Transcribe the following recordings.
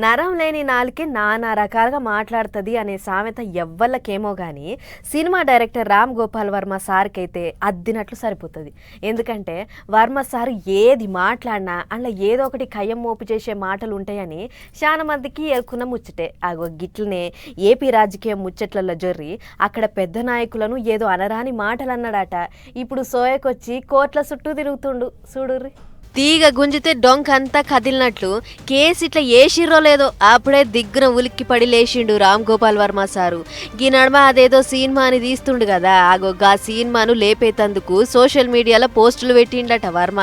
నరం లేని నాలుకే నానా రకాలుగా మాట్లాడుతుంది అనే సామెత ఎవ్వళ్ళకేమో కానీ సినిమా డైరెక్టర్ రామ్ గోపాల్ వర్మ సార్కి అయితే అద్దినట్లు సరిపోతుంది. ఎందుకంటే వర్మ సార్ ఏది మాట్లాడినా అందులో ఏదో ఒకటి కయ్యం మోపు చేసే మాటలు ఉంటాయని చాలా మందికి ఎరుకున్న ముచ్చటే. అగో గిట్లనే ఏపీ రాజకీయ ముచ్చట్లలో జొర్రి అక్కడ పెద్ద నాయకులను ఏదో అనరాని మాటలు అన్నాడట. ఇప్పుడు సోయకొచ్చి కోట్ల చుట్టూ తిరుగుతుండు చూడుర్రి. తీగ గుంజితే డొంక్ అంతా కదిలినట్లు కేసు ఇట్లా ఏషిర్రో లేదో అప్పుడే దిగ్గున ఉలిక్కి పడి లేచిండు రామ్ గోపాల్ వర్మ సారు. ఈ నడమ అదేదో సినిమాని తీస్తుండు కదా, ఆగో గా సినిమాను లేపేతందుకు సోషల్ మీడియాలో పోస్టులు పెట్టిండట వర్మ.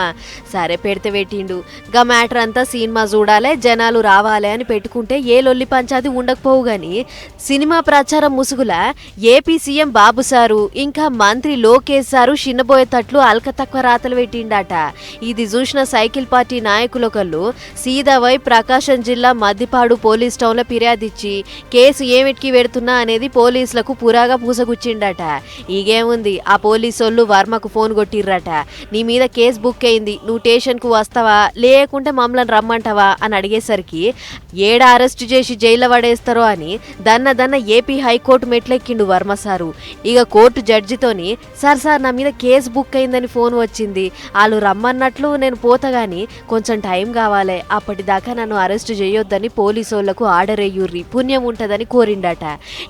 సరే పెడితే పెట్టిండు. గా మ్యాటర్ అంతా సినిమా చూడాలే జనాలు రావాలే అని పెట్టుకుంటే ఏ లొల్లి పంచాది ఉండకపోవు గాని సినిమా ప్రచారం ముసుగుల ఏపీ సీఎం బాబు సారు ఇంకా మంత్రి లోకేష్ సారు చిన్నబోయేటట్లు అల్క తక్కువ రాతలు పెట్టిండట. ఇది చూసిన సైకిల్ పార్టీ నాయకులొకళ్ళు సీదావై ప్రకాశం జిల్లా మద్దిపాడు పోలీస్ టౌన్ లో ఫిర్యాదిచ్చి కేసు ఏమిటికి పెడుతున్నా అనేది పోలీసులకు పురాగా పూసగుచ్చిండట. ఈగేముంది, ఆ పోలీసోళ్ళు వర్మకు ఫోన్ కొట్టిర్రట. నీ మీద కేసు బుక్ అయింది, నువ్వు స్టేషన్ కు వస్తావా లేకుంటే మమ్మల్ని రమ్మంటావా అని అడిగేసరికి ఏడ అరెస్ట్ చేసి జైల్లో పడేస్తారో అని దన్న ఏపీ హైకోర్టు మెట్లెక్కిండు వర్మ సారు. ఇక కోర్టు జడ్జితోని సార్ నా మీద కేసు బుక్ అయిందని ఫోన్ వచ్చింది, వాళ్ళు రమ్మన్నట్లు నేను పోతా గాని కొంచెం టైం కావాలి, అప్పటిదాకా నన్ను అరెస్ట్ చేయొద్దని పోలీసోళ్లకు ఆర్డర్ అయ్యుర్రి, పుణ్యం ఉంటదని కోరిండట.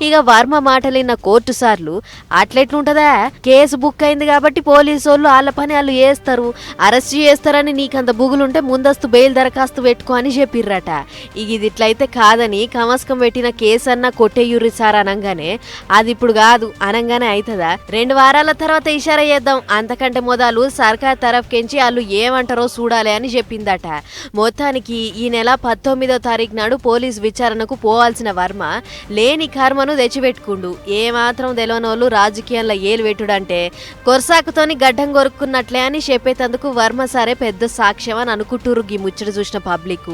ఇక వర్మ మాటలిన్న కోర్టు సార్లు అట్లెట్లుంటదా, కేసు బుక్ అయింది కాబట్టి పోలీసోళ్ళు వాళ్ళ పని వాళ్ళు చేస్తారు, అరెస్ట్ చేస్తారని నీకంత బుగులుంటే ముందస్తు బెయిల్ దరఖాస్తు పెట్టుకో అని చెప్పిర్రట. ఇక ఇది ఇట్లయితే కాదని కమస్కం పెట్టిన కేసు అన్నా కొట్టేయుర్రి సార్ అనగానే అది ఇప్పుడు కాదు అనగానే అవుతుందా, 2 వారాల తర్వాత ఇషారా చేద్దాం, అంతకంటే మొదలు సర్కార్ తరఫుకెంచి వాళ్ళు ఏమంటారో చూడాలి అని చెప్పిందట. మొత్తానికి ఈ నెల 19వ తారీఖు నాడు పోలీస్ విచారణకు పోవాల్సిన వర్మ లేని కర్మను తెచ్చిపెట్టుకుండు. ఏమాత్రం తెలవనోళ్ళు రాజకీయంలో ఏలు పెట్టుడంటే కొరసాకుతోని గడ్డం కొరుక్కున్నట్లే అని చెప్పేటందుకు వర్మ సారే పెద్ద సాక్ష్యం అని అనుకుంటురు ఈ ముచ్చట చూసిన పబ్లిక్.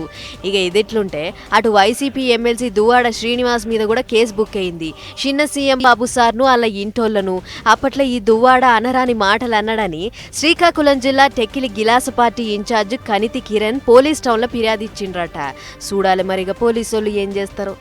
ఇక ఇదిట్లుంటే అటు వైసీపీ ఎమ్మెల్సీ దువ్వాడ శ్రీనివాస్ మీద కూడా కేసు బుక్ అయింది. చిన్న సీఎం బాబు సార్ను వాళ్ళ ఇంటోళ్లను అప్పట్లో ఈ దువ్వాడ అనరాని మాటలు అన్నాడని శ్రీకాకుళం జిల్లా టెక్కిలి గిలాస party in charge Kaniti Kiran police town లో ఫిర్యాదు ఇచ్చిండ్రట. చూడాలి మరిగా పోలీసు వాళ్ళు ఏం చేస్తారో.